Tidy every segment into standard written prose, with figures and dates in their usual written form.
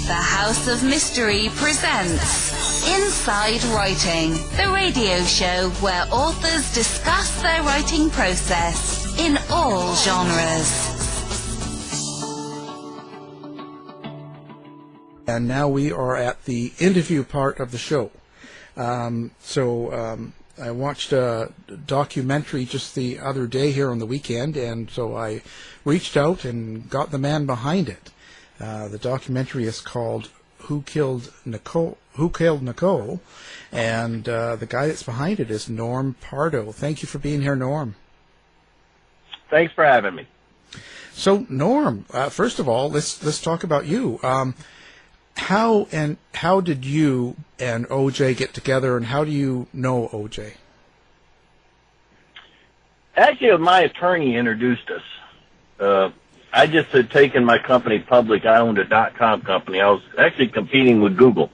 The House of Mystery presents Inside Writing, the radio show where authors discuss their writing process in all genres. And now we are at the interview part of the show. I watched a documentary just the other day here on the weekend, and so I reached out and got the man behind it. The documentary is called Who Killed Nicole? And the guy that's behind it is Norm Pardo. Thank you for being here, Norm. Thanks for having me. So, Norm, first of all, let's talk about you. How did you and OJ get together, and how do you know OJ? Actually, my attorney introduced us. I just had taken my company public. I owned a .com company. I was actually competing with Google,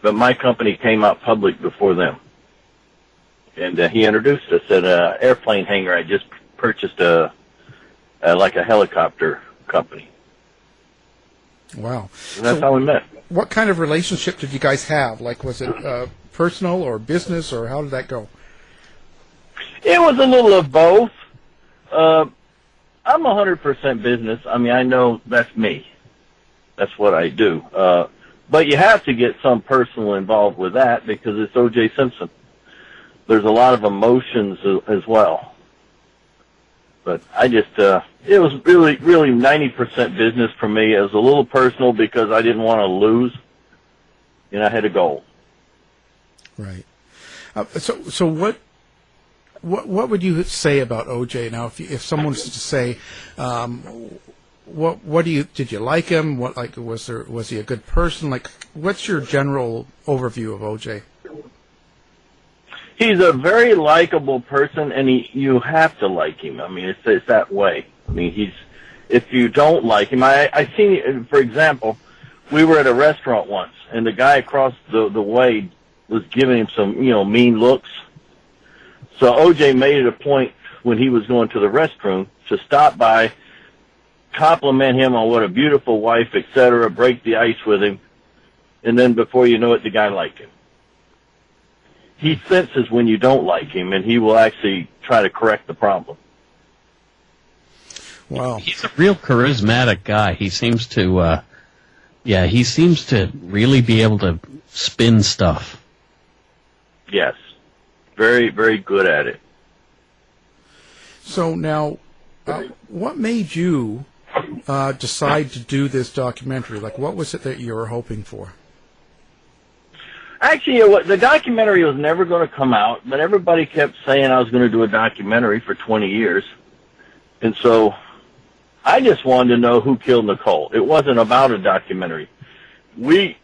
but my company came out public before them. And he introduced us at an airplane hangar. I just purchased a helicopter company. Wow. And that's how we met. What kind of relationship did you guys have? Like, was it personal or business, or how did that go? It was a little of both. I'm 100% business. I mean, I know that's me. That's what I do. But you have to get some personal involved with that because it's O.J. Simpson. There's a lot of emotions as well. But I just, it was really 90% business for me. It was a little personal because I didn't want to lose, and I had a goal. Right. So what would you say about OJ now? If someone was to say, did you like him? Was he a good person? Like, what's your general overview of OJ? He's a very likable person, and you have to like him. I mean, it's that way. I mean, if you don't like him, I seen, for example, we were at a restaurant once, and the guy across the way was giving him some, mean looks. So OJ made it a point when he was going to the restroom to stop by, compliment him on what a beautiful wife, etc., break the ice with him, and then before you know it, the guy liked him. He senses when you don't like him, and he will actually try to correct the problem. Wow. He's a real charismatic guy. He seems to, really be able to spin stuff. Yes. Very, very good at it. So now, what made you decide to do this documentary? Like, what was it that you were hoping for? Actually, the documentary was never going to come out, but everybody kept saying I was going to do a documentary for 20 years. And so I just wanted to know who killed Nicole. It wasn't about a documentary.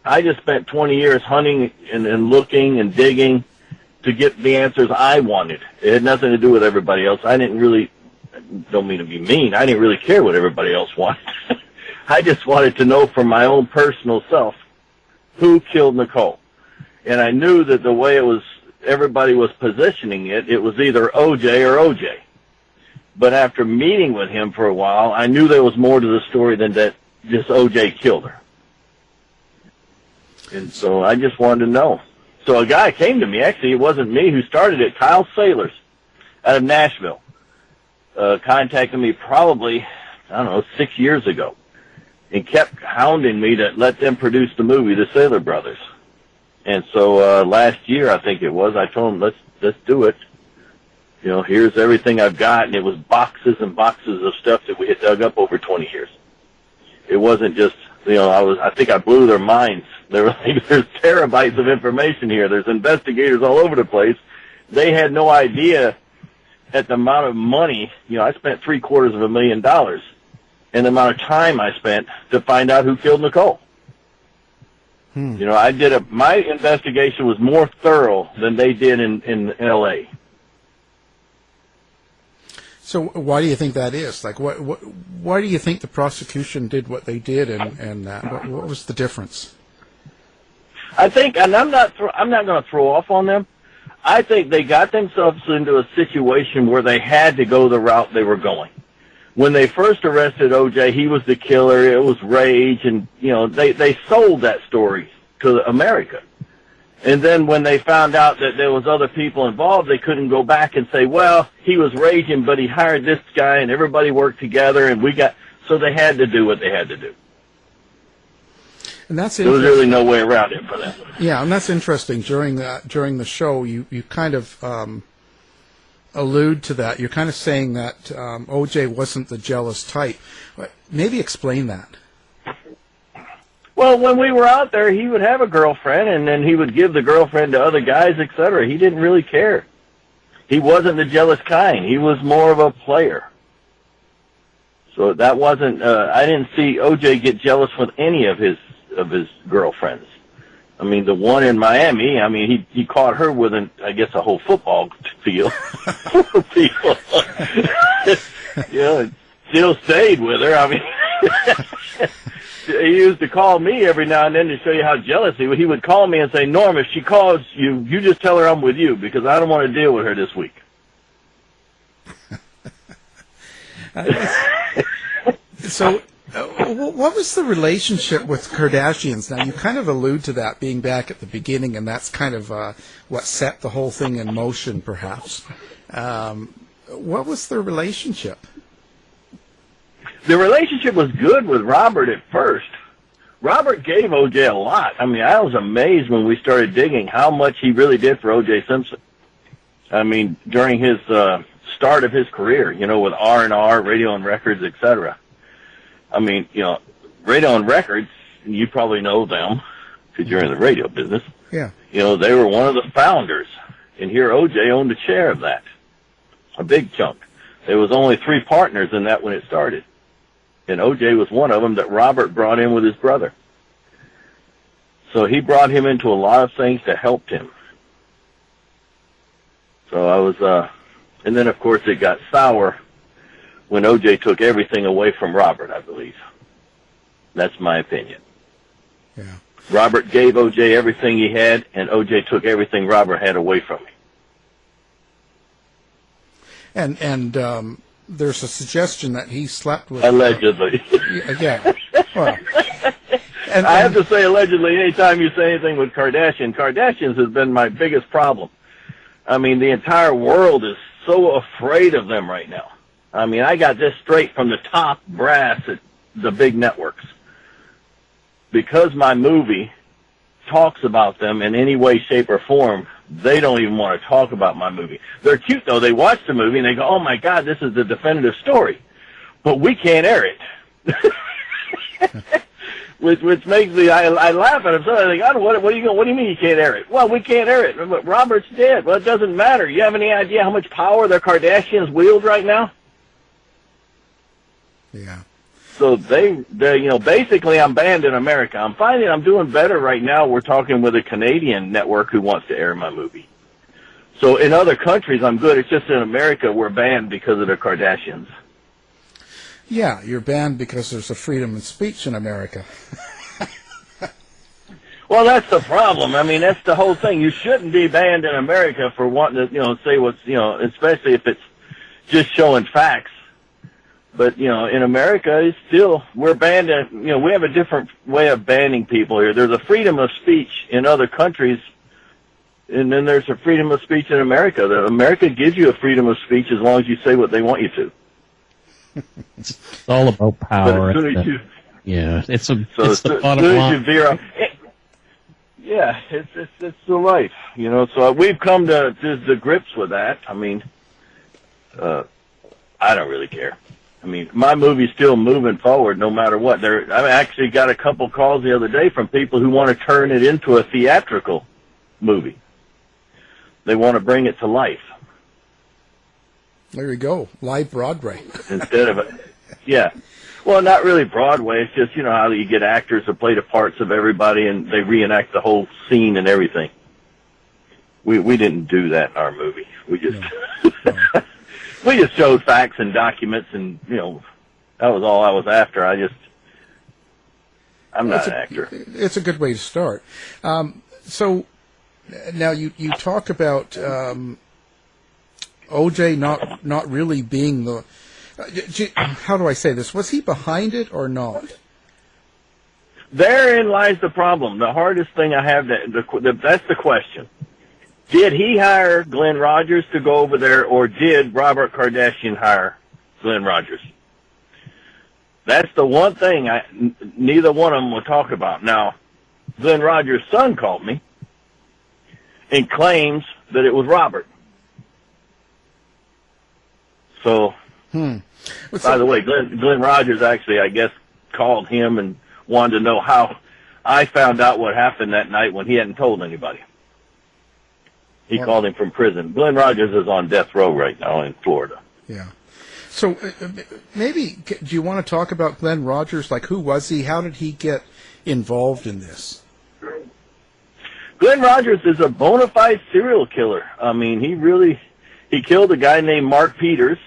I just spent 20 years hunting and looking and digging to get the answers I wanted. It had nothing to do with everybody else. I don't mean to be mean, I didn't really care what everybody else wanted. I just wanted to know from my own personal self who killed Nicole. And I knew that the way everybody was positioning it, it was either OJ or OJ. But after meeting with him for a while, I knew there was more to the story than that just OJ killed her. And so I just wanted to know. So a guy came to me, actually it wasn't me who started it, Kyle Sailors out of Nashville, contacted me probably, 6 years ago, and kept hounding me to let them produce the movie, The Sailor Brothers. And so last year, I think it was, I told him, let's do it. Here's everything I've got, and it was boxes and boxes of stuff that we had dug up over 20 years. It wasn't just, I think I blew their minds. They were like, there's terabytes of information here. There's investigators all over the place. They had no idea at the amount of money, I spent $750,000, and the amount of time I spent to find out who killed Nicole. My investigation was more thorough than they did in L.A. So why do you think that is? Like, why do you think the prosecution did what they did, and what was the difference? I think, and I'm not going to throw off on them. I think they got themselves into a situation where they had to go the route they were going. when they first arrested O.J., he was the killer. It was rage, and they sold that story to America. And then when they found out that there was other people involved, they couldn't go back and say, well, he was raging, but he hired this guy, and everybody worked together, and so they had to do what they had to do. And that's there was really no way around it for them. Yeah, and that's interesting. During the show, you kind of allude to that. You're kind of saying that O.J. wasn't the jealous type. Maybe explain that. Well, when we were out there, he would have a girlfriend, and then he would give the girlfriend to other guys, etc. He didn't really care. He wasn't the jealous kind. He was more of a player. So that wasn't. I didn't see O.J. get jealous with any of his girlfriends. I mean, the one in Miami. I mean, he caught her with I guess a whole football field full of people. Still stayed with her. I mean. He used to call me every now and then to show you how jealous he would call me and say, Norm, if she calls you, you just tell her I'm with you because I don't want to deal with her this week. So, what was the relationship with Kardashians? Now, you kind of allude to that being back at the beginning, and that's kind of what set the whole thing in motion, perhaps. What was their relationship? The relationship was good with Robert at first. Robert gave O.J. a lot. I mean, I was amazed when we started digging how much he really did for O.J. Simpson. I mean, during his start of his career, with R&R, Radio and Records, etc. I mean, Radio and Records, you probably know them because you're in the radio business. Yeah. They were one of the founders. And here O.J. owned a share of that, a big chunk. There was only 3 partners in that when it started. And O.J. was one of them that Robert brought in with his brother. So he brought him into a lot of things that helped him. So I was, and then of course it got sour when O.J. took everything away from Robert, I believe. That's my opinion. Yeah. Robert gave O.J. everything he had, and O.J. took everything Robert had away from him. And there's a suggestion that he slept with... Allegedly. Yeah. Well, I have to say allegedly anytime you say anything with Kardashians has been my biggest problem. I mean, the entire world is so afraid of them right now. I mean, I got this straight from the top brass at the big networks. Because my movie talks about them in any way, shape, or form, they don't even want to talk about my movie. They're cute, though. They watch the movie, and they go, oh, my God, this is the definitive story. But we can't air it. which makes me, I laugh at them. So I think, what do you mean you can't air it? Well, we can't air it. But Robert's dead. Well, it doesn't matter. You have any idea how much power the Kardashians wield right now? Yeah. So they basically I'm banned in America. I'm finding I'm doing better right now. We're talking with a Canadian network who wants to air my movie. So in other countries, I'm good. It's just in America, we're banned because of the Kardashians. Yeah, you're banned because there's a freedom of speech in America. Well, that's the problem. I mean, that's the whole thing. You shouldn't be banned in America for wanting to, say what's, especially if it's just showing facts. But, in America, it's still, we're banned, we have a different way of banning people here. There's a freedom of speech in other countries, and then there's a freedom of speech in America. America gives you a freedom of speech as long as you say what they want you to. It's all about power. It's the bottom line. Yeah, it's the life, So we've come to the grips with that. I mean, I don't really care. I mean, my movie's still moving forward no matter what. I actually got a couple calls the other day from people who want to turn it into a theatrical movie. They want to bring it to life. There you go, live Broadway. Instead of yeah. Well, not really Broadway. It's just, how you get actors to play the parts of everybody and they reenact the whole scene and everything. We didn't do that in our movie. We just... No. We just showed facts and documents, and, that was all I was after. I'm not an actor. It's a good way to start. So, now you talk about O.J. not really being How do I say this? Was he behind it or not? Therein lies the problem. The hardest thing I have, that's the question. Did he hire Glen Rogers to go over there, or did Robert Kardashian hire Glen Rogers? That's the one thing neither one of them will talk about. Now, Glen Rogers' son called me and claims that it was Robert. So, by the way, Glen Rogers actually, I guess, called him and wanted to know how I found out what happened that night when he hadn't told anybody. He called him from prison. Glen Rogers is on death row right now in Florida. Yeah. So maybe, do you want to talk about Glen Rogers? Like, who was he? How did he get involved in this? Glen Rogers is a bona fide serial killer. I mean, he killed a guy named Mark Peters,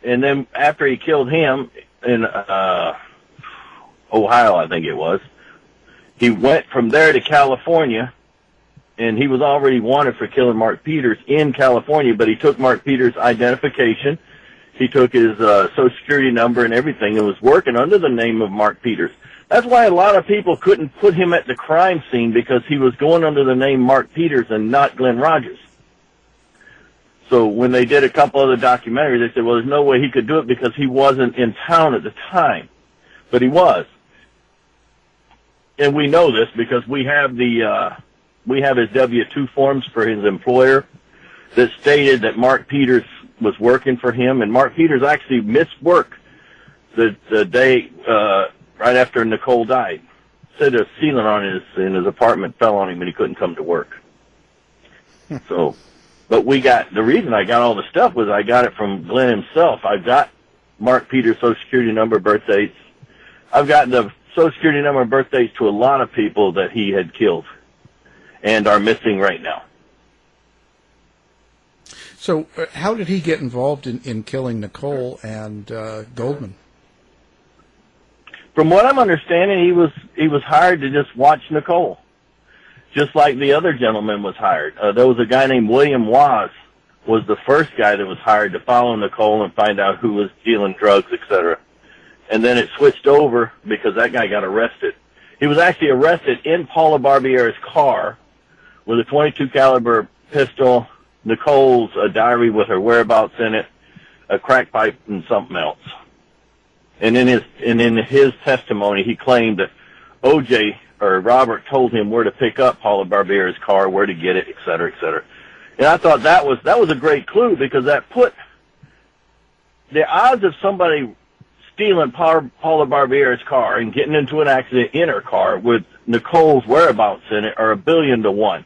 and then after he killed him in Ohio, I think it was, he went from there to California, and he was already wanted for killing Mark Peters in California, but he took Mark Peters' identification, he took his Social Security number and everything, and was working under the name of Mark Peters. That's why a lot of people couldn't put him at the crime scene, because he was going under the name Mark Peters and not Glen Rogers. So when they did a couple of the documentaries, they said, well, there's no way he could do it because he wasn't in town at the time. But he was. And we know this because we have his W-2 forms for his employer that stated that Mark Peters was working for him, and Mark Peters actually missed work the day right after Nicole died. Said a sealant in his apartment fell on him and he couldn't come to work. So, but the reason I got all the stuff was I got it from Glenn himself. I got Mark Peters' Social Security number, birth dates. I've got the Social Security number and birth dates to a lot of people that he had killed and are missing right now. So how did he get involved in killing Nicole and Goldman? From what I'm understanding, he was hired to just watch Nicole, just like the other gentleman was hired. There was a guy named William Was the first guy that was hired to follow Nicole and find out who was dealing drugs, etc. And then it switched over because that guy got arrested. He was actually arrested in Paula Barbier's car with a .22 caliber pistol, Nicole's diary with her whereabouts in it, a crack pipe, and something else. And in his testimony, he claimed that O.J. or Robert told him where to pick up Paula Barbier's car, where to get it, et cetera, et cetera. And I thought that was a great clue, because that put the odds of somebody stealing Paula Barbier's car and getting into an accident in her car with Nicole's whereabouts in it are 1,000,000,000 to 1,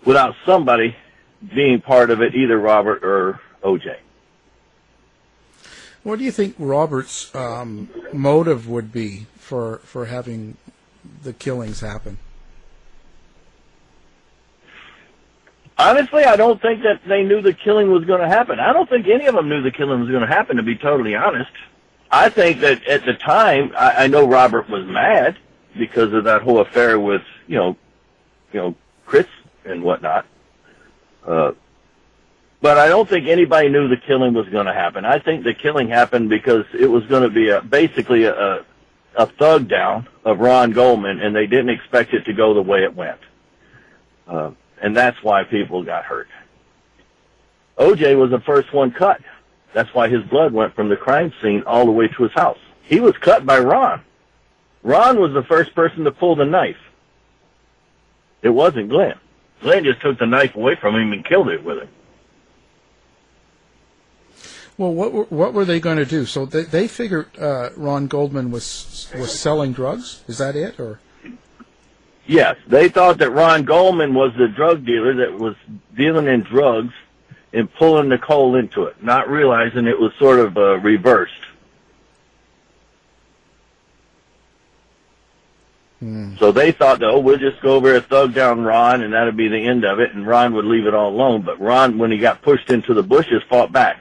without somebody being part of it, either Robert or O.J. What do you think Robert's motive would be for having the killings happen? Honestly, I don't think that they knew the killing was going to happen. I don't think any of them knew the killing was going to happen, to be totally honest. I think that at the time, I know Robert was mad because of that whole affair with, Chris and whatnot. But I don't think anybody knew the killing was going to happen. I think the killing happened because it was going to be basically a thug down of Ron Goldman, and they didn't expect it to go the way it went. And that's why people got hurt. O.J. was the first one cut. That's why his blood went from the crime scene all the way to his house. He was cut by Ron. Ron was the first person to pull the knife. It wasn't Glenn. Glenn just took the knife away from him and killed it with him. Well, what were they going to do? So they figured Ron Goldman was selling drugs? Is that it, or? Yes, they thought that Ron Goldman was the drug dealer that was dealing in drugs and pulling Nicole into it, not realizing it was sort of reversed. So they thought that, we'll just go over and thug down Ron, and that'd be the end of it, and Ron would leave it all alone. But Ron, when he got pushed into the bushes, fought back.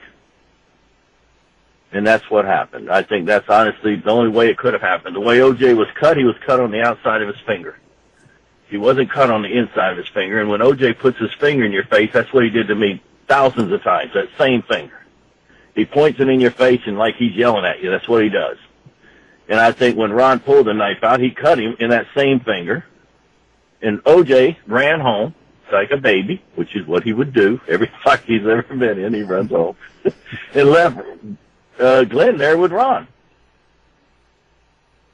And that's what happened. I think that's honestly the only way it could have happened. The way O.J. was cut, he was cut on the outside of his finger. He wasn't cut on the inside of his finger. And when O.J. puts his finger in your face, that's what he did to me thousands of times, that same finger. He points it in your face and like he's yelling at you. That's what he does. And I think when Ron pulled the knife out, he cut him in that same finger. And O.J. ran home like a baby, which is what he would do. Every fight he's ever been in, he runs home. And left Glen there with Ron.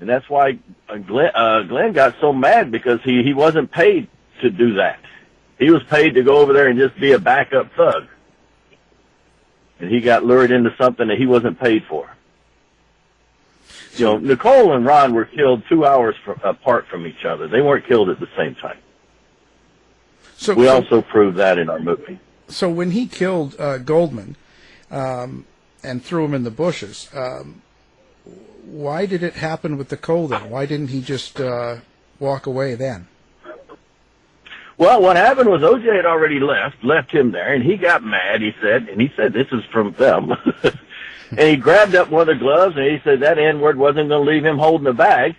And that's why Glen got so mad, because he wasn't paid to do that. He was paid to go over there and just be a backup thug. And he got lured into something that he wasn't paid for. You know, Nicole and Ron were killed 2 hours apart from each other. They weren't killed at the same time. We also proved that in our movie. So when he killed Goldman and threw him in the bushes, why did it happen with Nicole then? Why didn't he just walk away then? Well, what happened was O.J. had already left him there, and he got mad, he said this is from them. And he grabbed up one of the gloves, and he said that N-word wasn't going to leave him holding the bag,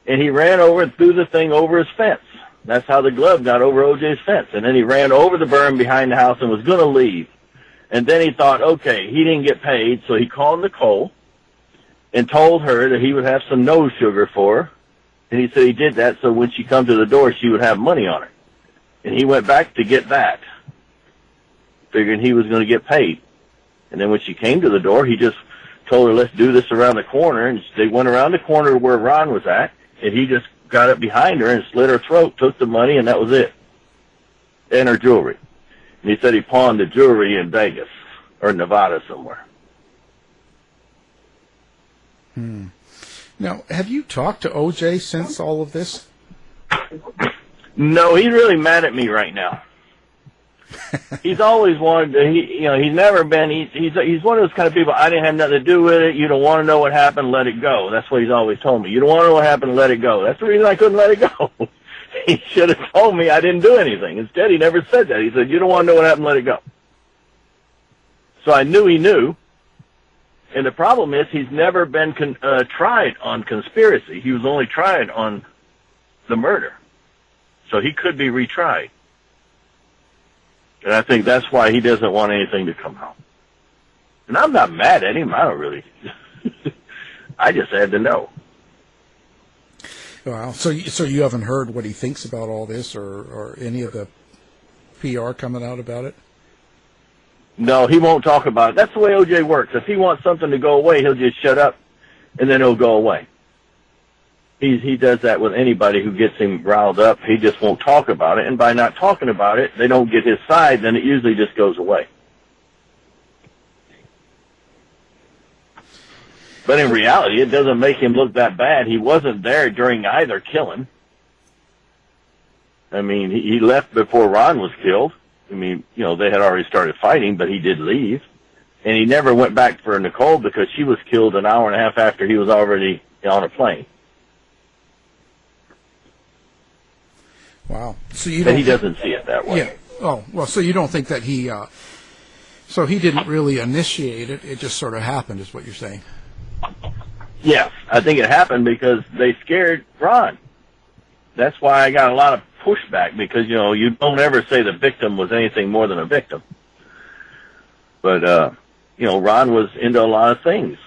and he ran over and threw the thing over his fence. That's how the glove got over O.J.'s fence. And then he ran over the berm behind the house and was going to leave. And then he thought, okay, he didn't get paid, so he called Nicole and told her that he would have some nose sugar for her. And he said he did that so when she come to the door, she would have money on her. And he went back to get that, figuring he was going to get paid. And then when she came to the door, he just told her, let's do this around the corner. And they went around the corner where Ron was at, and he just got up behind her and slit her throat, took the money, and that was it. And her jewelry. And he said he pawned the jewelry in Vegas or Nevada somewhere. Now, have you talked to O.J. since all of this? No, he's really mad at me right now. He's always wanted to, he's never been, he's one of those kind of people, I didn't have nothing to do with it, you don't want to know what happened, let it go. That's what he's always told me. You don't want to know what happened, let it go. That's the reason I couldn't let it go. He should have told me I didn't do anything. Instead, he never said that. He said, you don't want to know what happened, let it go. So I knew he knew. And the problem is he's never been tried on conspiracy. He was only tried on the murder. So he could be retried. And I think that's why he doesn't want anything to come out. And I'm not mad at him. I don't really. I just had to know. Well, so you haven't heard what he thinks about all this, or any of the PR coming out about it? No, he won't talk about it. That's the way O.J. works. If he wants something to go away, he'll just shut up, and then it'll go away. He does that with anybody who gets him riled up. He just won't talk about it, and by not talking about it, they don't get his side, then it usually just goes away. But in reality, it doesn't make him look that bad. He wasn't there during either killing. I mean, he left before Ron was killed. I mean, they had already started fighting, but he did leave. And he never went back for Nicole because she was killed an hour and a half after he was already on a plane. Wow. So he doesn't see it that way. Yeah. Oh, well, so you don't think that he didn't really initiate it, it just sort of happened, is what you're saying? Yes, I think it happened because they scared Ron. That's why I got a lot of pushback, because, you don't ever say the victim was anything more than a victim. But, Ron was into a lot of things.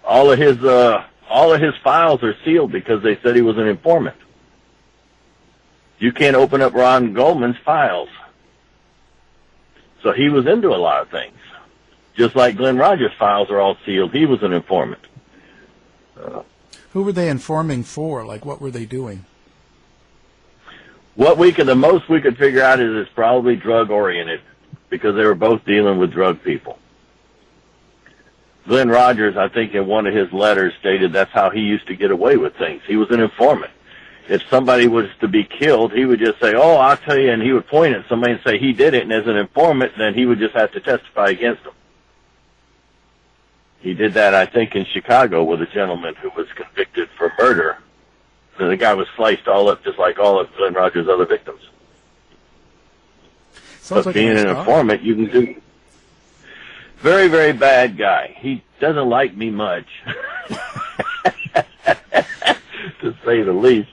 All of his files are sealed because they said he was an informant. You can't open up Ron Goldman's files. So he was into a lot of things. Just like Glen Rogers' files are all sealed. He was an informant. Who were they informing for? Like, what were they doing? The most we could figure out is it's probably drug-oriented, because they were both dealing with drug people. Glen Rogers, I think in one of his letters, stated that's how he used to get away with things. He was an informant. If somebody was to be killed, he would just say, oh, I'll tell you, and he would point at somebody and say he did it, and as an informant, then he would just have to testify against them. He did that, I think, in Chicago with a gentleman who was convicted for murder. And the guy was sliced all up just like all of Glen Rogers' other victims. Sounds but like being an informant, you can do. Very, very bad guy. He doesn't like me much, to say the least.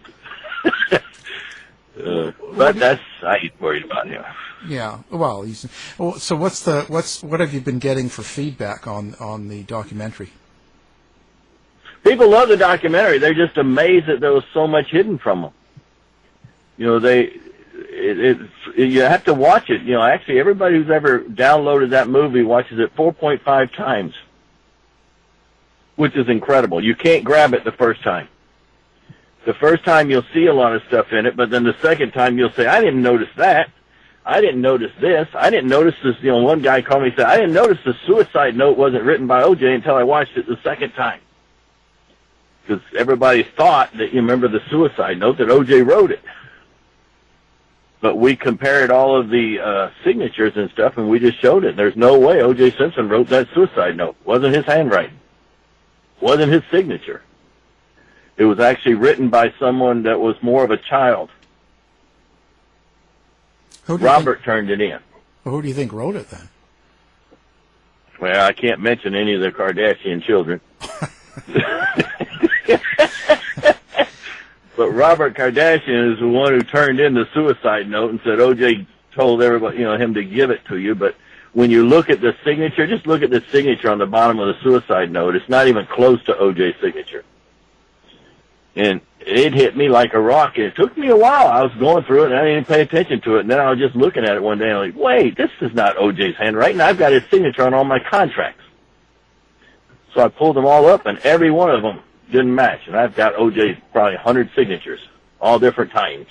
But I ain't worried about him. Yeah. Well, so what have you been getting for feedback on the documentary? People love the documentary. They're just amazed that there was so much hidden from them. You know, you have to watch it. You know, actually, everybody who's ever downloaded that movie watches it 4.5 times, which is incredible. You can't grab it the first time. The first time you'll see a lot of stuff in it, but then the second time you'll say, I didn't notice that. I didn't notice this. I didn't notice this. You know, one guy called me and said, I didn't notice the suicide note wasn't written by O.J. until I watched it the second time. Because everybody thought that, you remember the suicide note, that O.J. wrote it. But we compared all of the signatures and stuff, and we just showed it. There's no way O.J. Simpson wrote that suicide note. Wasn't his handwriting. Wasn't his signature. It was actually written by someone that was more of a child. Robert turned it in. Well, who do you think wrote it then? Well, I can't mention any of the Kardashian children. But Robert Kardashian is the one who turned in the suicide note and said, O.J. told everybody, you know, him to give it to you. But when you look at the signature, just look at the signature on the bottom of the suicide note. It's not even close to O.J.'s signature. And it hit me like a rock. And it took me a while. I was going through it, and I didn't pay attention to it. And then I was just looking at it one day, and I'm like, wait, this is not O.J.'s handwriting. I've got his signature on all my contracts. So I pulled them all up, and every one of them didn't match. And I've got O.J.'s probably 100 signatures, all different times.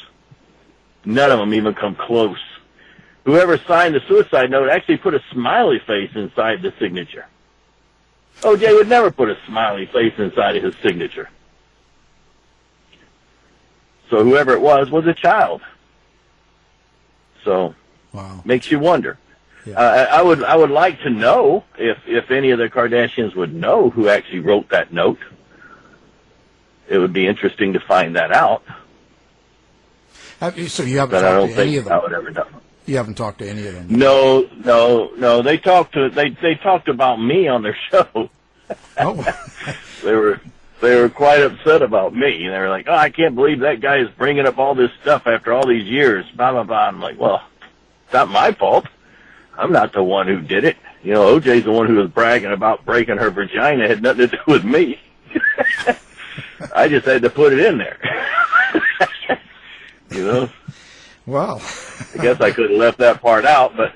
None of them even come close. Whoever signed the suicide note actually put a smiley face inside the signature. O.J. would never put a smiley face inside of his signature. So whoever it was a child. So, wow. Makes you wonder. Yeah. I would like to know if any of the Kardashians would know who actually wrote that note. It would be interesting to find that out. So you haven't talked to any of them? I would ever know. You haven't talked to any of them? No. They talked about me on their show. Oh. They were quite upset about me. They were like, oh, I can't believe that guy is bringing up all this stuff after all these years, blah, blah, blah. I'm like, well, it's not my fault. I'm not the one who did it. You know, O.J.'s the one who was bragging about breaking her vagina. It had nothing to do with me. I just had to put it in there. You know? Wow. I guess I could have left that part out, but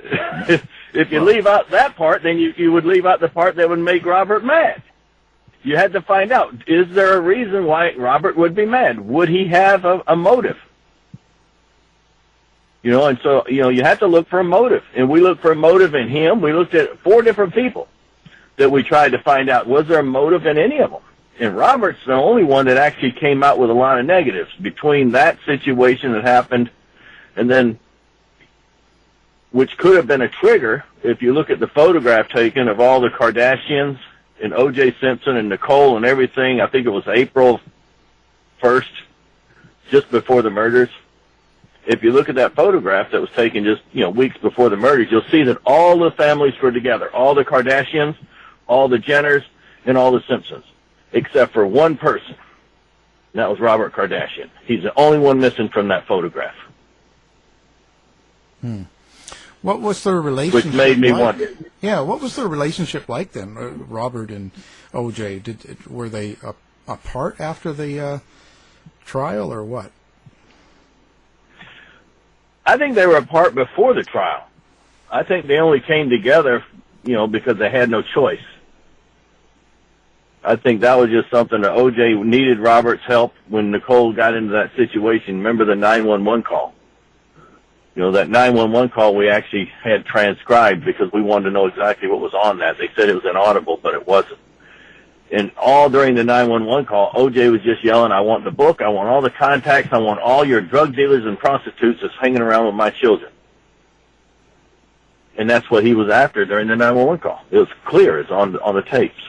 if you leave out that part, then you would leave out the part that would make Robert mad. You had to find out, is there a reason why Robert would be mad? Would he have a motive? You know, and so, you know, you have to look for a motive. And we looked for a motive in him. We looked at 4 different people that we tried to find out, was there a motive in any of them? And Robert's the only one that actually came out with a lot of negatives between that situation that happened and then, which could have been a trigger if you look at the photograph taken of all the Kardashians and O.J. Simpson and Nicole and everything. I think it was April 1st, just before the murders. If you look at that photograph that was taken just, you know, weeks before the murders, you'll see that all the families were together. All the Kardashians, all the Jenners, and all the Simpsons, except for one person. And that was Robert Kardashian. He's the only one missing from that photograph. What was their relationship? Which made me wonder. Yeah, what was their relationship like then, Robert and O.J.? Were they apart after the trial, or what? I think they were apart before the trial. I think they only came together, you know, because they had no choice. I think that was just something that O.J. needed Robert's help when Nicole got into that situation. Remember the 911 call? You know, that 911 call we actually had transcribed because we wanted to know exactly what was on that. They said it was inaudible, but it wasn't. And all during the 911 call, O.J. was just yelling, I want the book, I want all the contacts, I want all your drug dealers and prostitutes that's hanging around with my children. And that's what he was after during the 911 call. It was clear. It's on the tapes.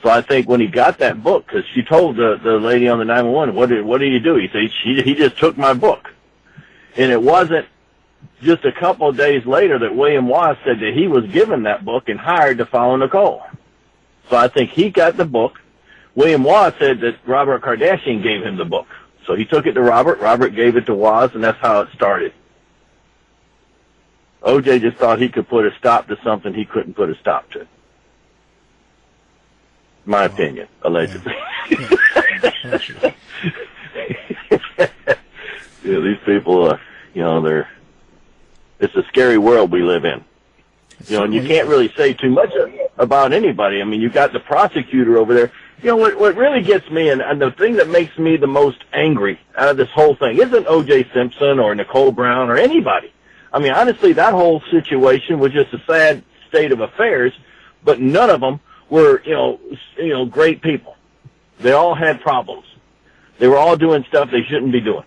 So I think when he got that book, because she told the lady on the 911, what did he do? He said, he just took my book. And it wasn't just a couple of days later that William Wass said that he was given that book and hired to follow Nicole. So I think he got the book. William Wass said that Robert Kardashian gave him the book. So he took it to Robert. Robert gave it to Wass, and that's how it started. O.J. just thought he could put a stop to something he couldn't put a stop to. My opinion, allegedly. Yeah. Yeah, these people, it's a scary world we live in. And you can't really say too much about anybody. I mean, you got the prosecutor over there. What really gets me, and the thing that makes me the most angry out of this whole thing isn't O.J. Simpson or Nicole Brown or anybody. I mean, honestly, that whole situation was just a sad state of affairs, but none of them were, great people. They all had problems. They were all doing stuff they shouldn't be doing.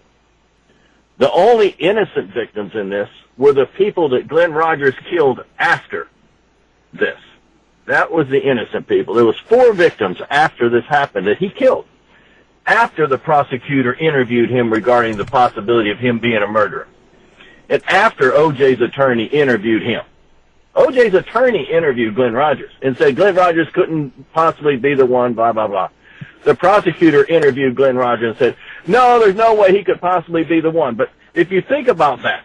The only innocent victims in this were the people that Glen Rogers killed after this. That was the innocent people. There was 4 victims after this happened that he killed, after the prosecutor interviewed him regarding the possibility of him being a murderer, and after O.J.'s attorney interviewed him. O.J.'s attorney interviewed Glen Rogers and said Glen Rogers couldn't possibly be the one, blah, blah, blah. The prosecutor interviewed Glen Rogers and said, no, there's no way he could possibly be the one. But if you think about that,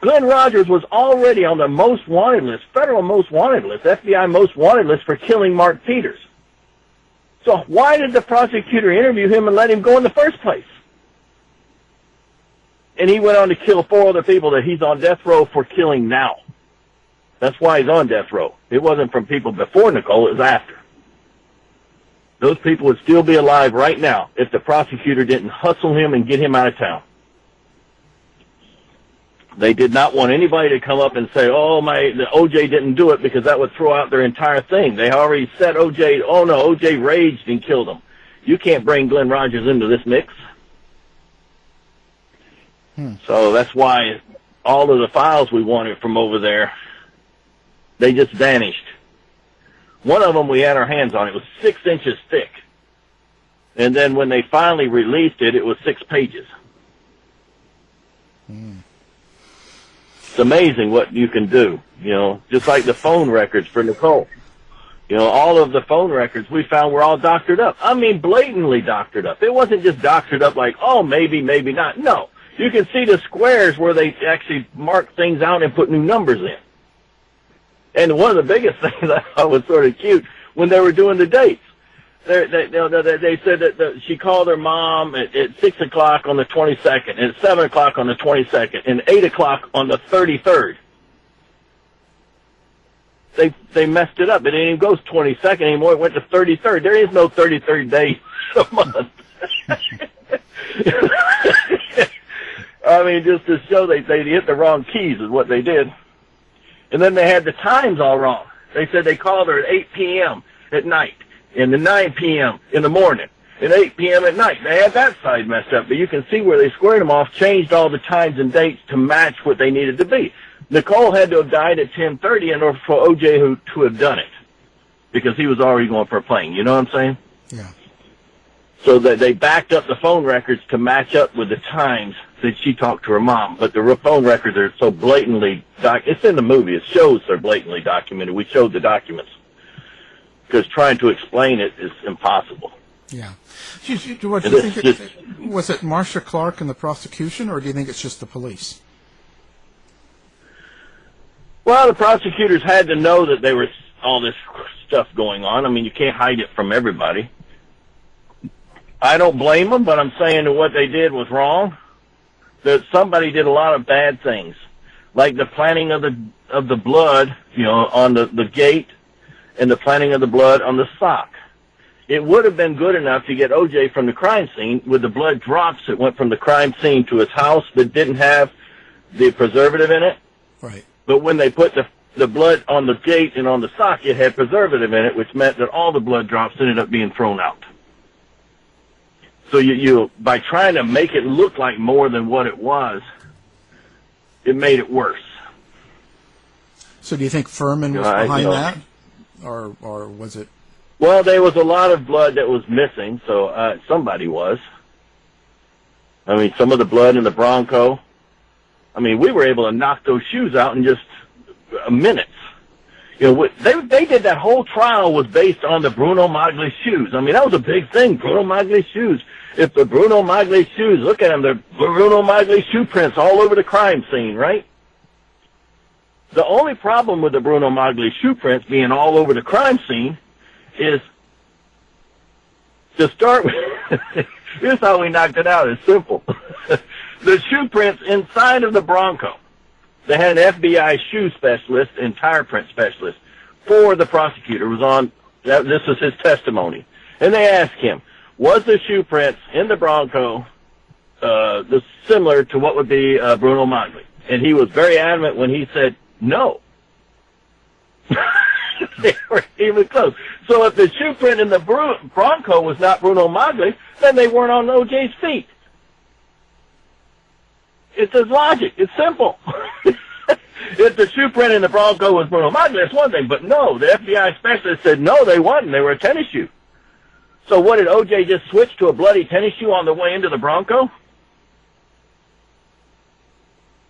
Glen Rogers was already on the most wanted list, federal most wanted list, FBI most wanted list for killing Mark Peters. So why did the prosecutor interview him and let him go in the first place? And he went on to kill 4 other people that he's on death row for killing now. That's why he's on death row. It wasn't from people before Nicole, it was after. Those people would still be alive right now if the prosecutor didn't hustle him and get him out of town. They did not want anybody to come up and say, the O.J. didn't do it, because that would throw out their entire thing. They already said O.J., O.J. raged and killed him. You can't bring Glen Rogers into this mix. So that's why all of the files we wanted from over there, they just vanished. One of them we had our hands on. It was 6 inches thick. And then when they finally released it, it was 6 pages. It's amazing what you can do, just like the phone records for Nicole. All of the phone records we found were all doctored up. I mean, blatantly doctored up. It wasn't just doctored up like, maybe, maybe not. No. You can see the squares where they actually mark things out and put new numbers in. And one of the biggest things I thought was sort of cute, when they were doing the dates, they said that she called her mom at 6 o'clock on the 22nd, and at 7 o'clock on the 22nd, and 8 o'clock on the 33rd. They messed it up. It didn't even go 22nd anymore. It went to 33rd. There is no 33rd day a month. I mean, just to show they hit the wrong keys is what they did. And then they had the times all wrong. They said they called her at 8 p.m. at night, and at 9 p.m. in the morning, and 8 p.m. at night. They had that side messed up, but you can see where they squared them off, changed all the times and dates to match what they needed to be. Nicole had to have died at 10:30 in order for O.J. to have done it, because he was already going for a plane. You know what I'm saying? Yeah. So that they backed up the phone records to match up with the times that she talked to her mom. But the phone records are so blatantly it's in the movie. It shows they're blatantly documented. We showed the documents, because trying to explain it is impossible. Yeah. What do you think? Was it Marcia Clark and the prosecution, or do you think it's just the police? Well, the prosecutors had to know that there was all this stuff going on. I mean, you can't hide it from everybody. I don't blame them, but I'm saying that what they did was wrong. That somebody did a lot of bad things, like the planting of the blood, on the gate, and the planting of the blood on the sock. It would have been good enough to get O.J. from the crime scene with the blood drops that went from the crime scene to his house that didn't have the preservative in it. Right. But when they put the blood on the gate and on the sock, it had preservative in it, which meant that all the blood drops ended up being thrown out. So you by trying to make it look like more than what it was, it made it worse. So do you think Furman was behind that? Or was it? Well, there was a lot of blood that was missing, so somebody was. I mean, some of the blood in the Bronco. I mean, we were able to knock those shoes out in just minutes. They did that whole trial was based on the Bruno Magli shoes. I mean, that was a big thing, Bruno Magli shoes. If the Bruno Magli shoes, look at them, they're Bruno Magli shoe prints all over the crime scene, right? The only problem with the Bruno Magli shoe prints being all over the crime scene is, to start with, here's how we knocked it out. It's simple. The shoe prints inside of the Bronco. They had an FBI shoe specialist and tire print specialist for the prosecutor. This was his testimony. And they asked him, was the shoe prints in the Bronco similar to what would be Bruno Magli? And he was very adamant when he said no. They were even close. So if the shoe print in the Bronco was not Bruno Magli, then they weren't on OJ's feet. It's his logic. It's simple. If the shoe print in the Bronco was Bruno Magli, that's one thing. But no, the FBI specialist said no, they wasn't. They were a tennis shoe. So what, did OJ just switch to a bloody tennis shoe on the way into the Bronco?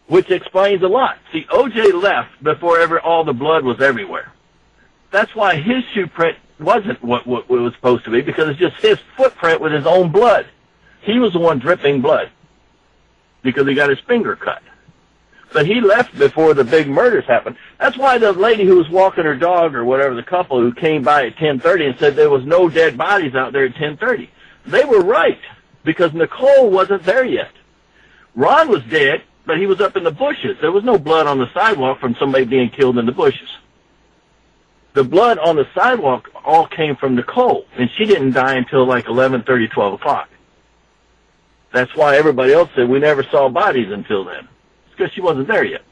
Which explains a lot. See, OJ left before all the blood was everywhere. That's why his shoe print wasn't what it was supposed to be, because it's just his footprint with his own blood. He was the one dripping blood because he got his finger cut. But he left before the big murders happened. That's why the lady who was walking her dog, or whatever, the couple who came by at 10:30 and said there was no dead bodies out there at 10:30. They were right, because Nicole wasn't there yet. Ron was dead, but he was up in the bushes. There was no blood on the sidewalk from somebody being killed in the bushes. The blood on the sidewalk all came from Nicole, and she didn't die until like 11:30, 12 o'clock. That's why everybody else said we never saw bodies until then. It's because she wasn't there yet.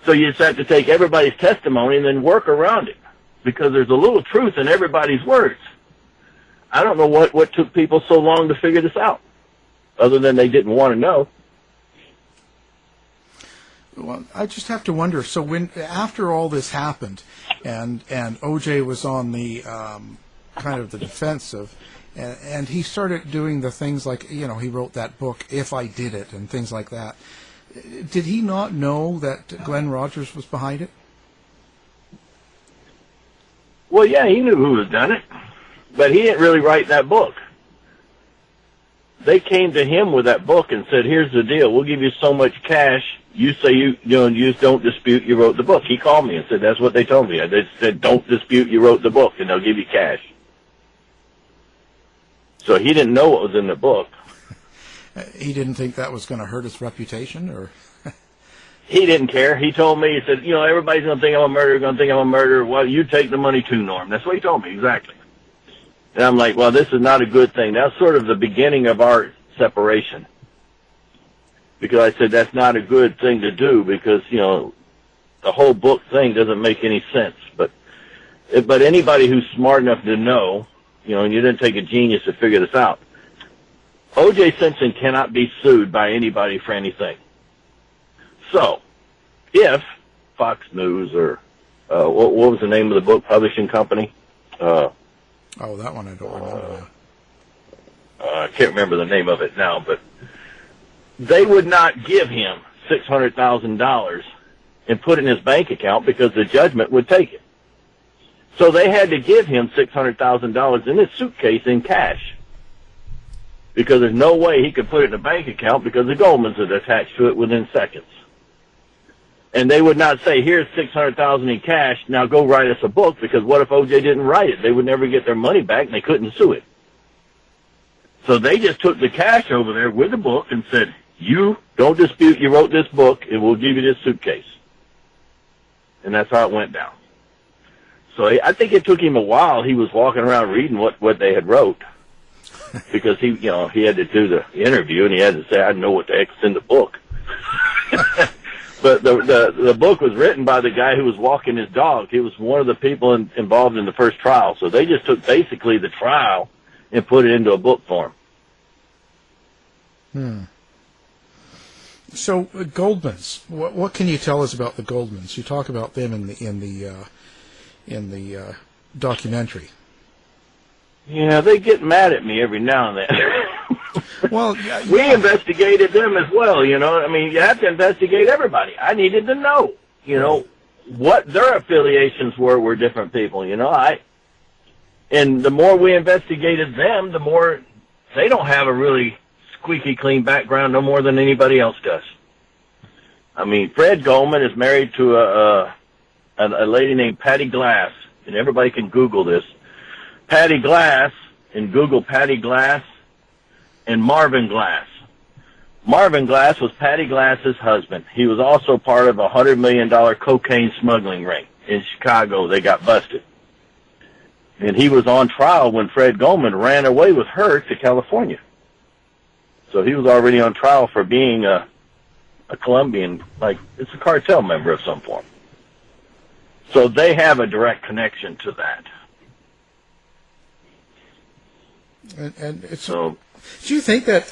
So you just have to take everybody's testimony and then work around it, because there's a little truth in everybody's words. I don't know what took people so long to figure this out, other than they didn't want to know. Well, I just have to wonder. So after all this happened, and OJ was on the kind of the defensive, and he started doing the things like, he wrote that book, If I Did It, and things like that. Did he not know that Glen Rogers was behind it? Well, yeah, he knew who had done it, but he didn't really write that book. They came to him with that book and said, here's the deal, we'll give you so much cash. You say you just don't dispute you wrote the book. He called me and said, that's what they told me. They said, don't dispute you wrote the book, and they'll give you cash. So he didn't know what was in the book. He didn't think that was going to hurt his reputation, or? He didn't care. He told me, he said, everybody's going to think I'm a murderer, going to think I'm a murderer. Well, you take the money too, Norm. That's what he told me, exactly. And I'm like, well, this is not a good thing. That's sort of the beginning of our separation. Because I said that's not a good thing to do, because, the whole book thing doesn't make any sense. But anybody who's smart enough to know, and you didn't take a genius to figure this out, O.J. Simpson cannot be sued by anybody for anything. So, if Fox News or what was the name of the book publishing company? That one I don't remember now. I can't remember the name of it now, but they would not give him $600,000 and put it in his bank account because the judgment would take it. So they had to give him $600,000 in his suitcase in cash, because there's no way he could put it in a bank account, because the Goldmans had attached to it within seconds. And they would not say, here's $600,000 in cash, now go write us a book, because what if O.J. didn't write it? They would never get their money back, and they couldn't sue it. So they just took the cash over there with the book and said, you don't dispute you wrote this book, and we'll give you this suitcase. And that's how it went down. So I think it took him a while. He was walking around reading what they had wrote, because he had to do the interview, and he had to say, I know what the heck's in the book. But the book was written by the guy who was walking his dog. He was one of the people involved in the first trial. So they just took basically the trial and put it into a book form. So Goldmans, what can you tell us about the Goldmans? You talk about them in the documentary. Yeah, they get mad at me every now and then. Well, we investigated them as well. You have to investigate everybody. I needed to know, what their affiliations were different people. And the more we investigated them, the more they don't have a really squeaky clean background, no more than anybody else does. I mean, Fred Goldman is married to a lady named Patty Glass, and everybody can Google this. Patty Glass, and Google Patty Glass and Marvin Glass. Marvin Glass was Patty Glass's husband. He was also part of a $100 million cocaine smuggling ring in Chicago. They got busted. And he was on trial when Fred Goldman ran away with her to California. So he was already on trial for being a Colombian, like it's a cartel member of some form. So they have a direct connection to that. And it's, so, do you think that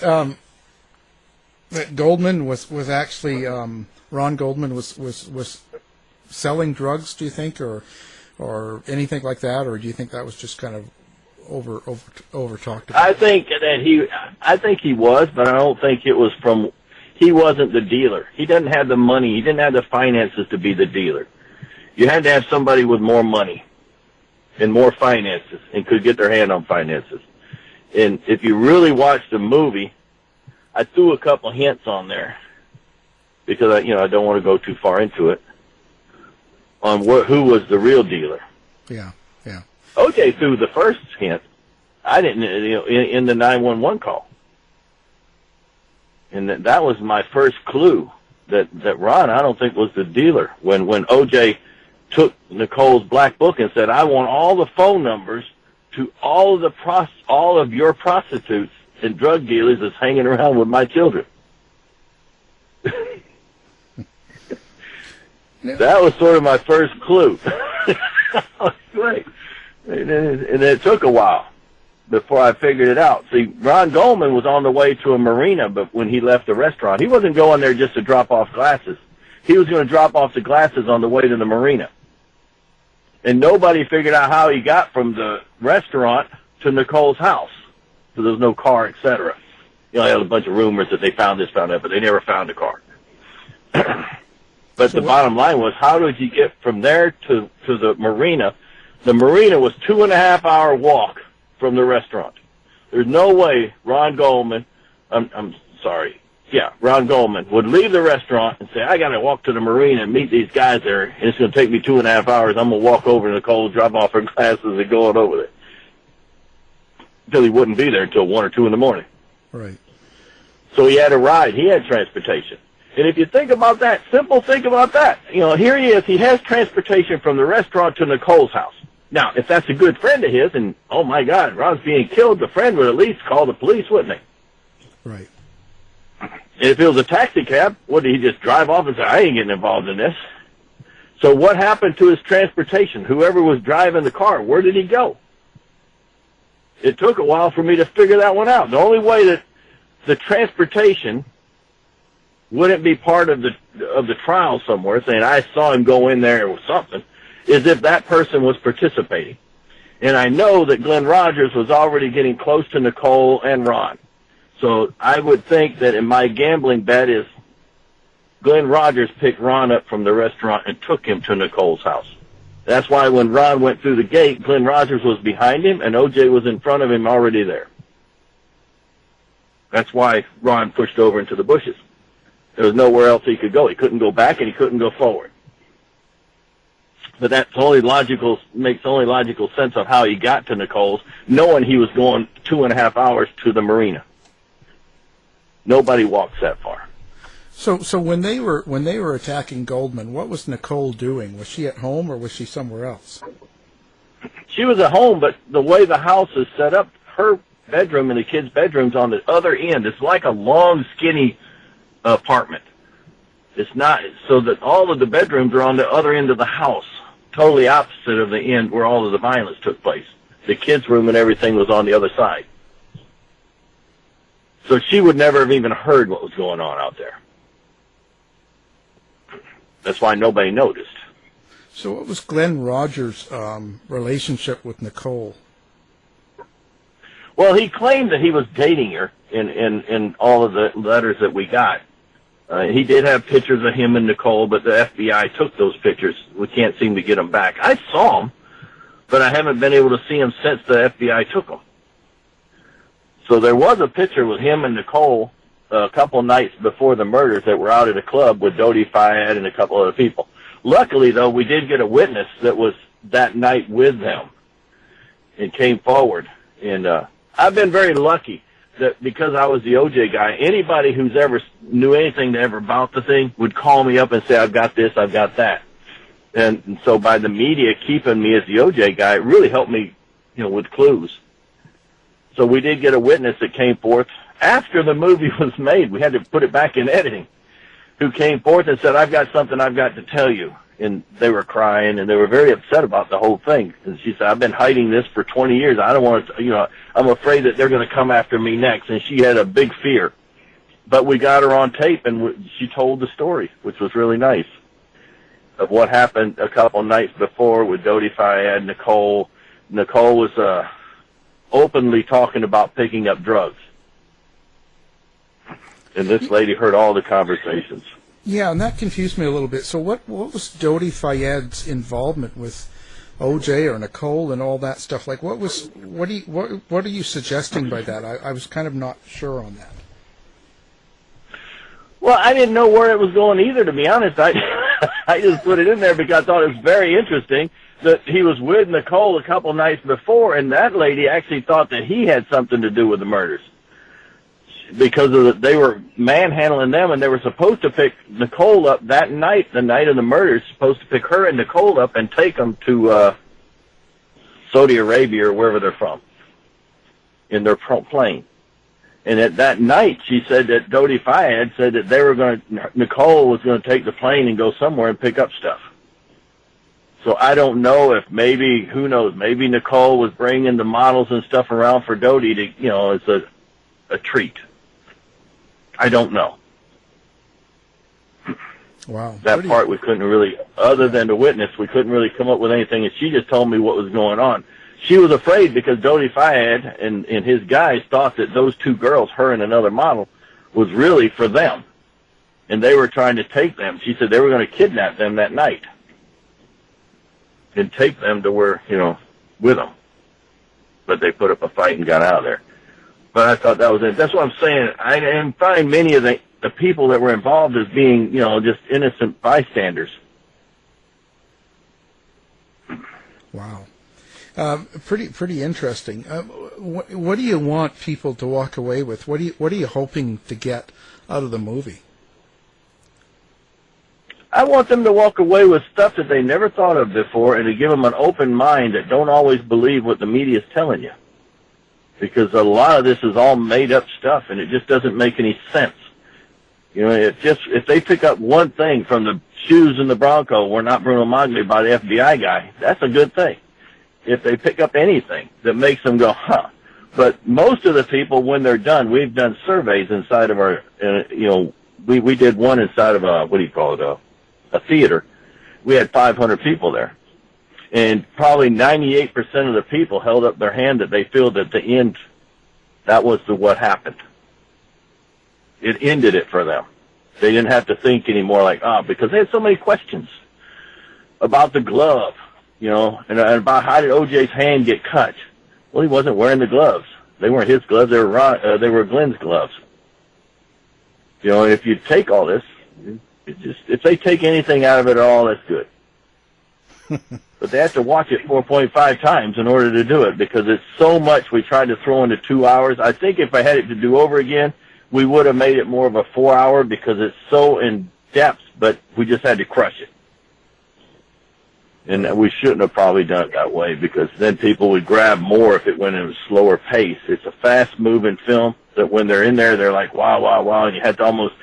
that Goldman was actually Ron Goldman was selling drugs? Do you think, or anything like that, or do you think that was just kind of over talked about? I think he was, but I don't think it was from. He wasn't the dealer. He doesn't have the money. He didn't have the finances to be the dealer. You had to have somebody with more money and more finances and could get their hand on finances. And if you really watch the movie, I threw a couple hints on there because I don't want to go too far into it on who was the real dealer. Yeah. O.J. threw the first hint. I didn't, in the 911 call, and that was my first clue that Ron, I don't think, was the dealer when O.J. took Nicole's black book and said, "I want all the phone numbers to all of your prostitutes and drug dealers that's hanging around with my children." That was sort of my first clue. Great. And it took a while before I figured it out. See, Ron Goldman was on the way to a marina, but when he left the restaurant, he wasn't going there just to drop off glasses. He was going to drop off the glasses on the way to the marina. And nobody figured out how he got from the restaurant to Nicole's house. So there was no car, etc. There was a bunch of rumors that they found this, found that, but they never found a car. But the bottom line was, how did you get from there to the marina? The marina was 2.5 hour walk from the restaurant. There's no way Ron Goldman, Ron Goldman would leave the restaurant and say, "I got to walk to the marina and meet these guys there, and it's going to take me 2.5 hours. I'm going to walk over to Nicole, drop off her glasses, and go on over there." Until he wouldn't be there until 1 or 2 in the morning. Right. So he had a ride. He had transportation. And if you think about that, think about that. Here he is. He has transportation from the restaurant to Nicole's house. Now, if that's a good friend of his, and, oh, my God, Ron's being killed, the friend would at least call the police, wouldn't he? Right. And if it was a taxi cab, would he just drive off and say, "I ain't getting involved in this"? So what happened to his transportation? Whoever was driving the car, where did he go? It took a while for me to figure that one out. The only way that the transportation wouldn't be part of the trial somewhere, saying I saw him go in there or something, is if that person was participating. And I know that Glen Rogers was already getting close to Nicole and Ron. So I would think that in my gambling bet is Glen Rogers picked Ron up from the restaurant and took him to Nicole's house. That's why when Ron went through the gate, Glen Rogers was behind him and O.J. was in front of him already there. That's why Ron pushed over into the bushes. There was nowhere else he could go. He couldn't go back and he couldn't go forward. But makes only logical sense of how he got to Nicole's, knowing he was going 2.5 hours to the marina. Nobody walks that far. So when they were attacking Goldman, what was Nicole doing? Was she at home or was she somewhere else? She was at home, but the way the house is set up, her bedroom and the kids' bedroom's on the other end. It's like a long, skinny apartment. It's not so that all of the bedrooms are on the other end of the house, totally opposite of the end where all of the violence took place. The kids' room and everything was on the other side. So she would never have even heard what was going on out there. That's why nobody noticed. So what was Glen Rogers' relationship with Nicole? Well, he claimed that he was dating her in all of the letters that we got. He did have pictures of him and Nicole, but the FBI took those pictures. We can't seem to get them back. I saw them, but I haven't been able to see them since the FBI took them. So there was a picture with him and Nicole a couple nights before the murders that were out at a club with Dodi Fayed and a couple other people. Luckily, though, we did get a witness that was that night with them and came forward. And I've been very lucky that because I was the OJ guy, anybody who's ever knew anything ever about the thing would call me up and say, I've got this, I've got that. And so by the media keeping me as the OJ guy, it really helped me, with clues. So we did get a witness that came forth after the movie was made. We had to put it back in editing, who came forth and said, I've got something I've got to tell you. And they were crying, and they were very upset about the whole thing. And she said, I've been hiding this for 20 years. I don't want to, I'm afraid that they're going to come after me next. And she had a big fear. But we got her on tape, and she told the story, which was really nice, of what happened a couple nights before with Dodi Fayed, Nicole. Nicole was openly talking about picking up drugs. And this lady heard all the conversations. Yeah, and that confused me a little bit. So what was Dodi Fayed's involvement with OJ or Nicole and all that stuff? Like, what are you suggesting by that? I was kind of not sure on that. Well, I didn't know where it was going either, to be honest. I just put it in there because I thought it was very interesting that he was with Nicole a couple nights before, and that lady actually thought that he had something to do with the murders. Because they were manhandling them, and they were supposed to pick Nicole up that night, the night of the murders, supposed to pick her and Nicole up and take them to Saudi Arabia or wherever they're from in their plane. And at that night, she said that Dodi Fayed said that Nicole was going to take the plane and go somewhere and pick up stuff. So I don't know if who knows, maybe Nicole was bringing the models and stuff around for Dodi to, as a treat. I don't know. Wow. That part we couldn't really, other than the witness, we couldn't really come up with anything, and she just told me what was going on. She was afraid because Dodi Fayed and his guys thought that those two girls, her and another model, was really for them. And they were trying to take them. She said they were going to kidnap them that night and take them to where, with them. But they put up a fight and got out of there. But I thought that was it. That's what I'm saying. I didn't find many of the people that were involved as being, just innocent bystanders. Wow. Pretty interesting. What do you want people to walk away with? What are you hoping to get out of the movie? I want them to walk away with stuff that they never thought of before, and to give them an open mind that don't always believe what the media is telling you. Because a lot of this is all made-up stuff, and it just doesn't make any sense. If they pick up one thing from the shoes in the Bronco were not Bruno Magli by the FBI guy, that's a good thing. If they pick up anything that makes them go, huh. But most of the people, when they're done, we've done surveys inside of our, we did one inside of a theater. We had 500 people there. And probably 98% of the people held up their hand that they feel that the end, that was what happened. It ended it for them. They didn't have to think anymore because they had so many questions about the glove, and about how did OJ's hand get cut. Well, he wasn't wearing the gloves. They weren't his gloves. They were Glen's gloves. If you take all this, if they take anything out of it at all, that's good. But they have to watch it 4.5 times in order to do it because it's so much we tried to throw into 2 hours. I think if I had it to do over again, we would have made it more of a 4 hour because it's so in depth, but we just had to crush it. And we shouldn't have probably done it that way because then people would grab more if it went at a slower pace. It's a fast-moving film that when they're in there, they're like, wow, wow, wow, and you had to almost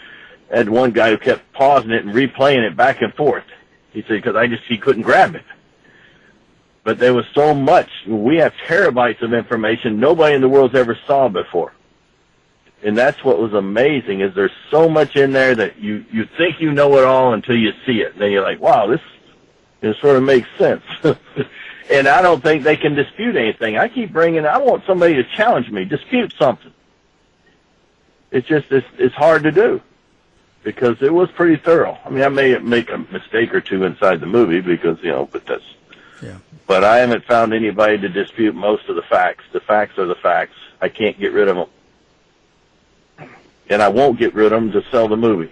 had one guy who kept pausing it and replaying it back and forth. He said, because he couldn't grab it. But there was so much. We have terabytes of information nobody in the world's ever saw before. And that's what was amazing, is there's so much in there that you think you know it all until you see it. And then you're like, wow, this sort of makes sense. And I don't think they can dispute anything. I want somebody to challenge me, dispute something. It's hard to do because it was pretty thorough. I mean, I may make a mistake or two inside the movie because, but that's... Yeah. But I haven't found anybody to dispute most of the facts. The facts are the facts. I can't get rid of them. and I won't get rid of them to sell the movie.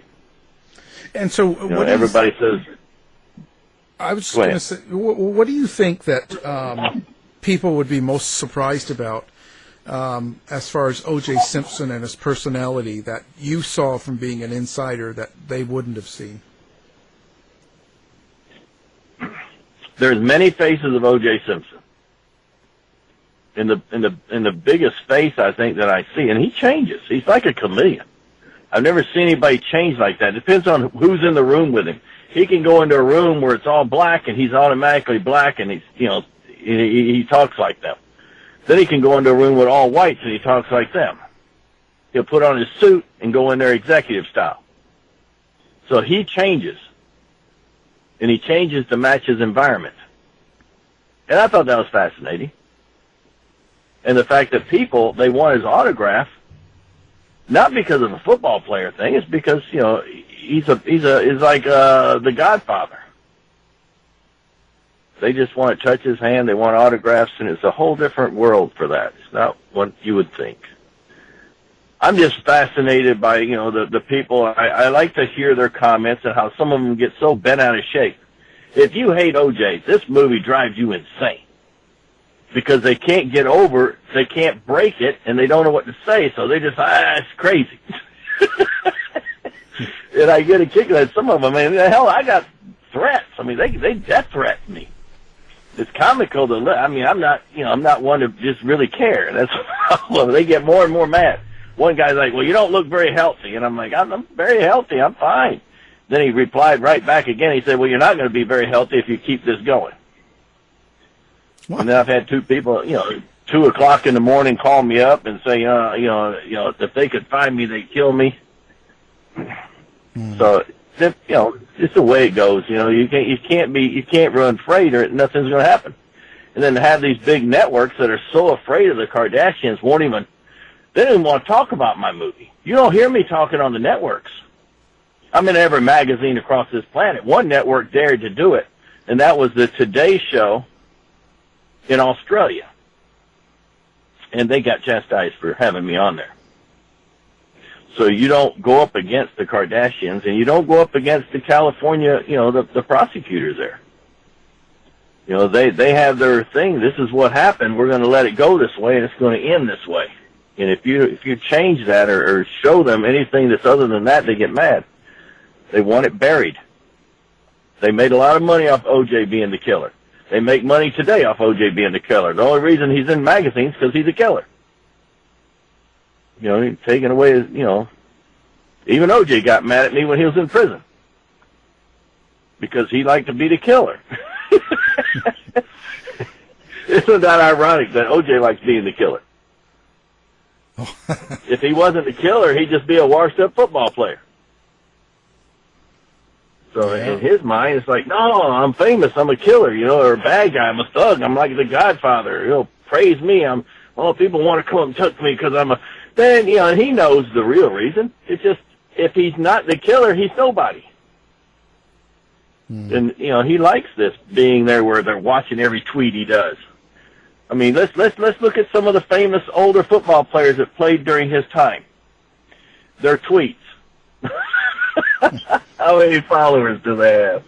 And so, everybody says. I was going to say, what do you think that people would be most surprised about as far as O.J. Simpson and his personality that you saw from being an insider that they wouldn't have seen? There's many faces of O.J. Simpson. In the biggest face I think that I see, and he changes. He's like a chameleon. I've never seen anybody change like that. It depends on who's in the room with him. He can go into a room where it's all black and he's automatically black, and he's he talks like them. Then he can go into a room with all whites and he talks like them. He'll put on his suit and go in there executive style. So he changes, and he changes to match his environment. And I thought that was fascinating. And the fact that people, they want his autograph, not because of a football player thing, it's because, he's like the Godfather. They just want to touch his hand, they want autographs, and it's a whole different world for that. It's not what you would think. I'm just fascinated by, the people. I like to hear their comments and how some of them get so bent out of shape. If you hate OJ, this movie drives you insane. Because they can't get over, they can't break it, and they don't know what to say, so they just, it's crazy. And I get a kick out of some of them. I mean, hell, I got threats. I mean, they death threaten me. It's comical to look. I mean, I'm not one to just really care. That's the problem. They get more and more mad. One guy's like, well, you don't look very healthy. And I'm like, I'm very healthy. I'm fine. Then he replied right back again. He said, well, you're not going to be very healthy if you keep this going. What? And then I've had two people, 2 o'clock in the morning call me up and say, if they could find me, they'd kill me. So, it's the way it goes. You can't run afraid or nothing's going to happen. And then to have these big networks that are so afraid of the Kardashians they don't even want to talk about my movie. You don't hear me talking on the networks. I'm in every magazine across this planet. One network dared to do it, and that was the Today Show in Australia. And they got chastised for having me on there. So you don't go up against the Kardashians, and you don't go up against the California, the prosecutors there. They have their thing. This is what happened. We're going to let it go this way, and it's going to end this way. And if you change that or show them anything that's other than that, they get mad. They want it buried. They made a lot of money off O.J. being the killer. They make money today off O.J. being the killer. The only reason he's in magazines is because he's a killer. He's taking away his, even O.J. got mad at me when he was in prison because he liked to be the killer. Isn't that ironic that O.J. likes being the killer? If he wasn't the killer, he'd just be a washed-up football player. So in his mind, it's like, no, I'm famous, I'm a killer, or a bad guy, I'm a thug, I'm like the Godfather, praise me, people want to come and touch me because then, he knows the real reason. It's just, if he's not the killer, he's nobody. And, he likes this, being there where they're watching every tweet he does. I mean, let's look at some of the famous older football players that played during his time. Their tweets. How many followers do they have?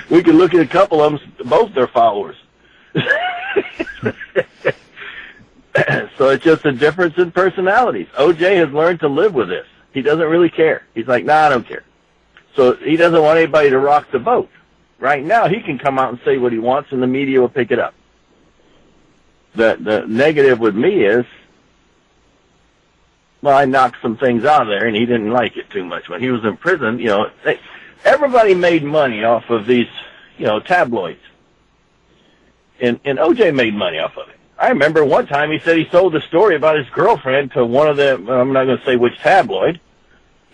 We can look at a couple of them, both their followers. So it's just a difference in personalities. OJ has learned to live with this. He doesn't really care. He's like, nah, I don't care. So he doesn't want anybody to rock the boat. Right now, he can come out and say what he wants, and the media will pick it up. The negative with me is, well, I knocked some things out of there, and he didn't like it too much. When he was in prison, everybody made money off of these, tabloids. And OJ made money off of it. I remember one time he said he sold a story about his girlfriend to one of the, I'm not going to say which tabloid.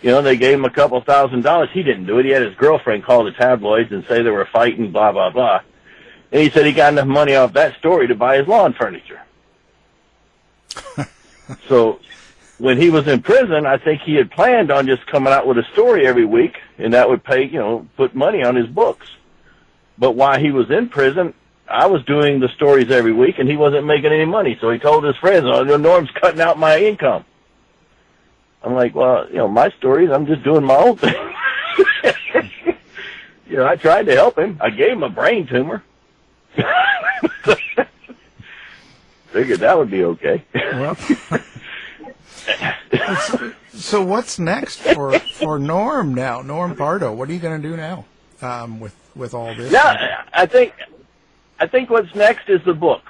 They gave him a couple $1,000. He didn't do it. He had his girlfriend call the tabloids and say they were fighting, blah, blah, blah. And he said he got enough money off that story to buy his lawn furniture. So when he was in prison, I think he had planned on just coming out with a story every week, and that would pay, put money on his books. But while he was in prison, I was doing the stories every week, and he wasn't making any money. So he told his friends, Norm's cutting out my income. I'm like, well, my stories, I'm just doing my own thing. I tried to help him. I gave him a brain tumor. Figured that would be okay. Well, so what's next for Norm now? Norm Pardo, what are you going to do now with all this? Yeah, I think what's next is the book.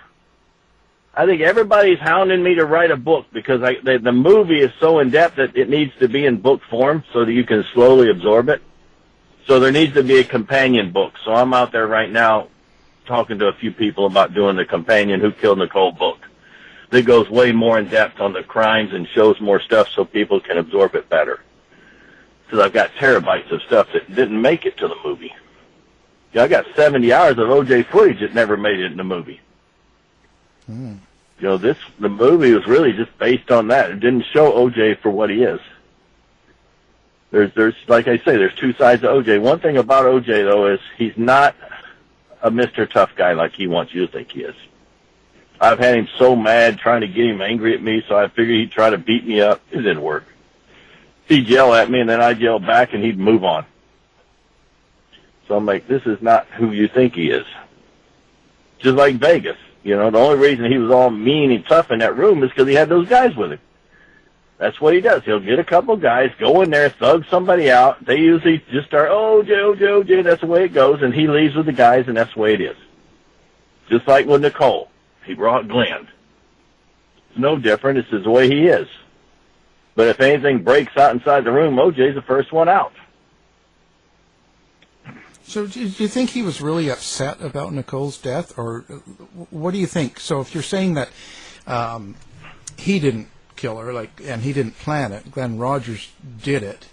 I think everybody's hounding me to write a book because the movie is so in-depth that it needs to be in book form so that you can slowly absorb it. So there needs to be a companion book. So I'm out there right now talking to a few people about doing the companion Who Killed Nicole book that goes way more in-depth on the crimes and shows more stuff so people can absorb it better. Because I've got terabytes of stuff that didn't make it to the movie. I got 70 hours of O.J. footage that never made it in the movie. Mm. The movie was really just based on that. It didn't show O.J. for what he is. There's like I say, there's two sides of O.J. One thing about O.J., though, is he's not a Mr. Tough Guy like he wants you to think he is. I've had him so mad trying to get him angry at me, so I figured he'd try to beat me up. It didn't work. He'd yell at me, and then I'd yell back, and he'd move on. So I'm like, this is not who you think he is. Just like Vegas. The only reason he was all mean and tough in that room is because he had those guys with him. That's what he does. He'll get a couple guys, go in there, thug somebody out. They usually just start, OJ, that's the way it goes, and he leaves with the guys, and that's the way it is. Just like with Nicole. He brought Glenn. It's no different. It's just the way he is. But if anything breaks out inside the room, OJ's the first one out. So do you think he was really upset about Nicole's death, or what do you think? So if you're saying that he didn't kill her, and he didn't plan it, Glen Rogers did it,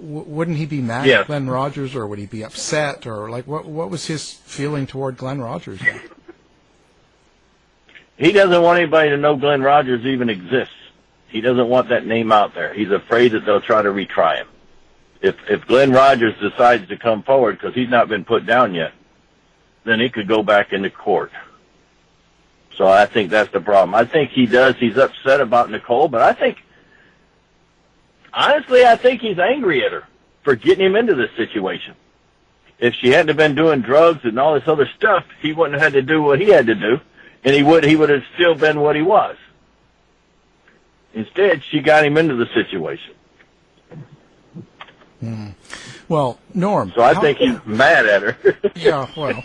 wouldn't he be mad at Glen Rogers, or would he be upset, or what was his feeling toward Glen Rogers? He doesn't want anybody to know Glen Rogers even exists. He doesn't want that name out there. He's afraid that they'll try to retry him. If Glen Rogers decides to come forward, because he's not been put down yet, then he could go back into court. So I think that's the problem. I think he's upset about Nicole, but honestly, I think he's angry at her for getting him into this situation. If she hadn't been doing drugs and all this other stuff, he wouldn't have had to do what he had to do, and he would have still been what he was. Instead, she got him into the situation. Mm. Well, Norm. So I think he's mad at her. Yeah, well.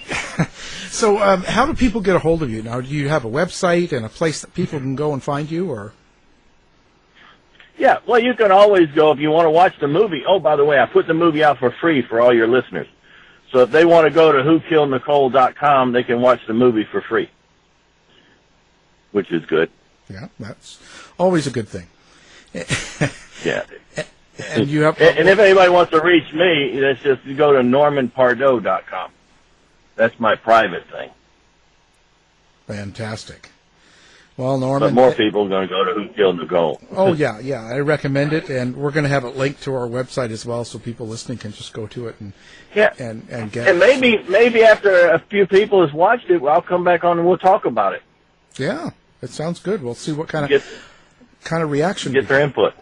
So how do people get a hold of you now? Do you have a website and a place that people can go and find you, or? Yeah, well, you can always go if you want to watch the movie. Oh, by the way, I put the movie out for free for all your listeners. So if they want to go to whokillednicole.com, they can watch the movie for free, which is good. Yeah, that's always a good thing. Yeah. And you have, and if anybody wants to reach me, that's just go to normanpardo.com. That's my private thing. Fantastic. Well, Norman, but more people are going to go to Who Killed Nicole. Oh yeah, I recommend it, and we're going to have it linked to our website as well, so people listening can just go to it and get. And maybe after a few people has watched it, I'll come back on and we'll talk about it. Yeah, it sounds good. We'll see what kind of reaction. Get their input.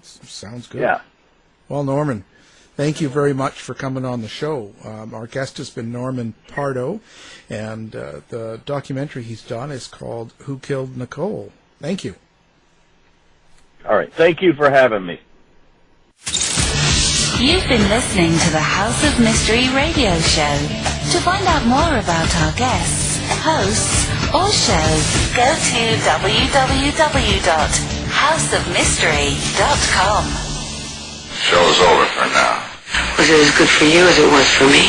Sounds good. Yeah. Well, Norman, thank you very much for coming on the show. Our guest has been Norman Pardo, and the documentary he's done is called Who Killed Nicole. Thank you. All right. Thank you for having me. You've been listening to the House of Mystery radio show. To find out more about our guests, hosts, or shows, go to www.houseofmystery.com. Show's over for now. Was it as good for you as it was for me?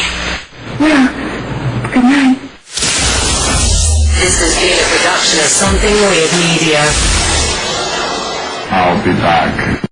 Well, good night. This has been a production of Something Weird Media. I'll be back.